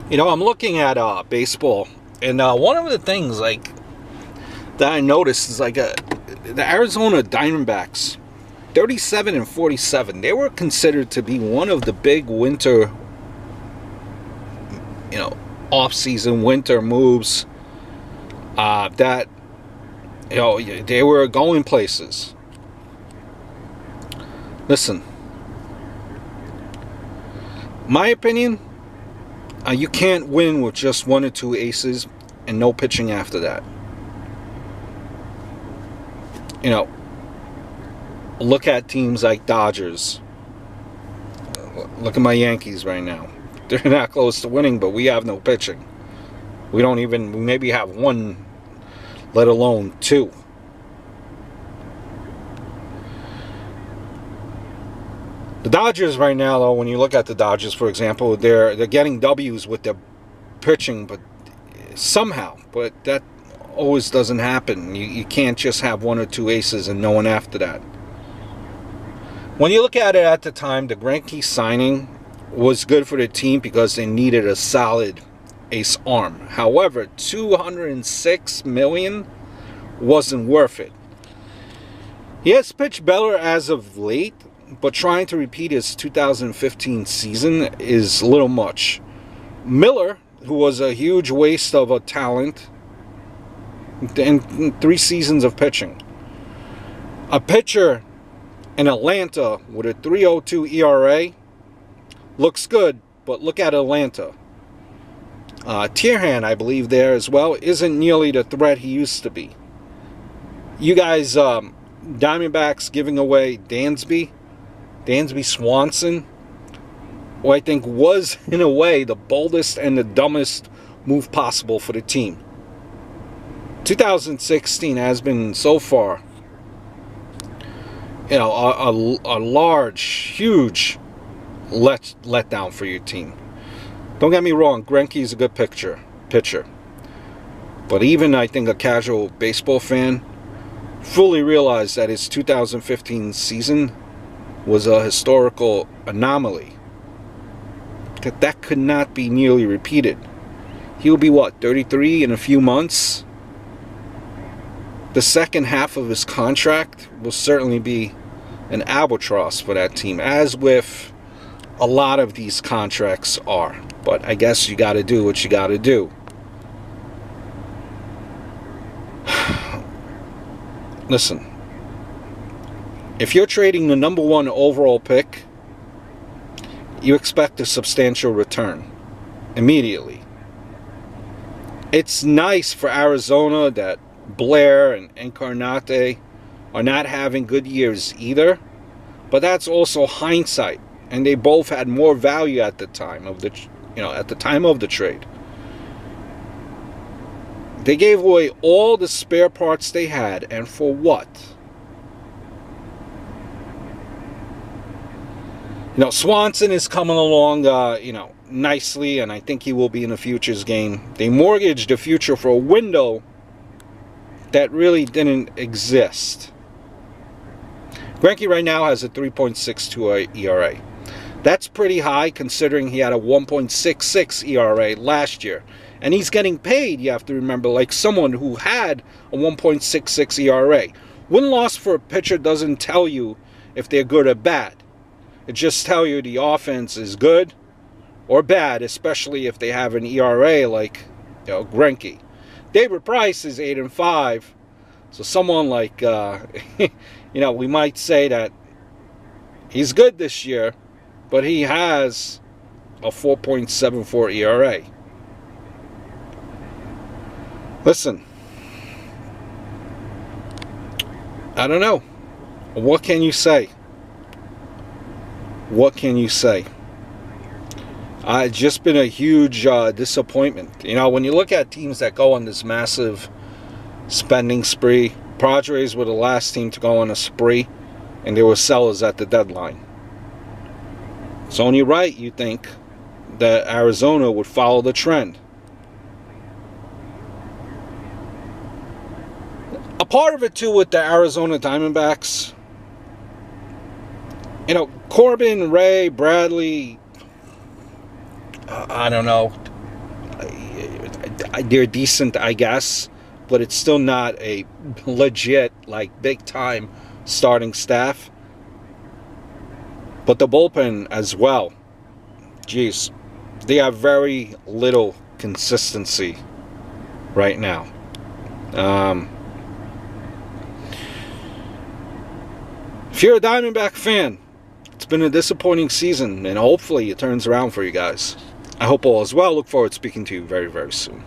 You know, I'm looking at baseball, and one of the things like that I noticed is like the Arizona Diamondbacks, 37 and 47. They were considered to be one of the big winter, you know, off-season winter moves that they were going places. Listen, my opinion. You can't win with just one or two aces and no pitching after that. You know, look at teams like Dodgers. Look at my Yankees right now. They're not close to winning, but we have no pitching. We maybe have one, let alone two. The Dodgers right now, though, when you look at the Dodgers, for example, they're getting W's with their pitching, but somehow, but that always doesn't happen. You can't just have one or two aces and no one after that. When you look at it at the time, the Greinke signing was good for the team because they needed a solid ace arm. However, $206 million wasn't worth it. He has pitched better as of late, but trying to repeat his 2015 season is a little much. Miller, who was a huge waste of a talent in 3 seasons of pitching. A pitcher in Atlanta with a 3.02 ERA looks good, but look at Atlanta. Tierhan, I believe, there as well, isn't nearly the threat he used to be. You guys, Diamondbacks giving away Dansby Swanson, who I think was, in a way, the boldest and the dumbest move possible for the team. 2016 has been, so far, you know, a large, huge letdown for your team. Don't get me wrong, Greinke is a good pitcher. But even, I think, a casual baseball fan fully realized that his 2015 season was a historical anomaly. That could not be nearly repeated. He'll be, what, 33 in a few months? The second half of his contract will certainly be an albatross for that team, as with a lot of these contracts are. But I guess you got to do what you got to do. Listen, if you're trading the #1 overall pick, you expect a substantial return immediately. It's nice for Arizona that Blair and Encarnate are not having good years either, but that's also hindsight, and they both had more value at the time of the trade. They gave away all the spare parts they had, and for what? You know, Swanson is coming along, nicely, and I think he will be in the futures game. They mortgaged the future for a window that really didn't exist. Greinke right now has a 3.62 ERA. That's pretty high considering he had a 1.66 ERA last year. And he's getting paid, you have to remember, like someone who had a 1.66 ERA. Win-loss for a pitcher doesn't tell you if they're good or bad. It just tells you the offense is good or bad, especially if they have an ERA like, Greinke. David Price is 8-5, so someone like, we might say that he's good this year, but he has a 4.74 ERA. Listen, I don't know. What can you say? What can you say? It's just been a huge disappointment. You know, when you look at teams that go on this massive spending spree, Padres were the last team to go on a spree, and they were sellers at the deadline. It's only right, you think, that Arizona would follow the trend. A part of it, too, with the Arizona Diamondbacks, Corbin, Ray, Bradley, I don't know. they're decent, I guess, but it's still not a legit, like, big time starting staff. But the bullpen as well, geez, they have very little consistency right now. If you're a Diamondback fan, it's been a disappointing season, and hopefully it turns around for you guys. I hope all is well. Look forward to speaking to you very, very soon.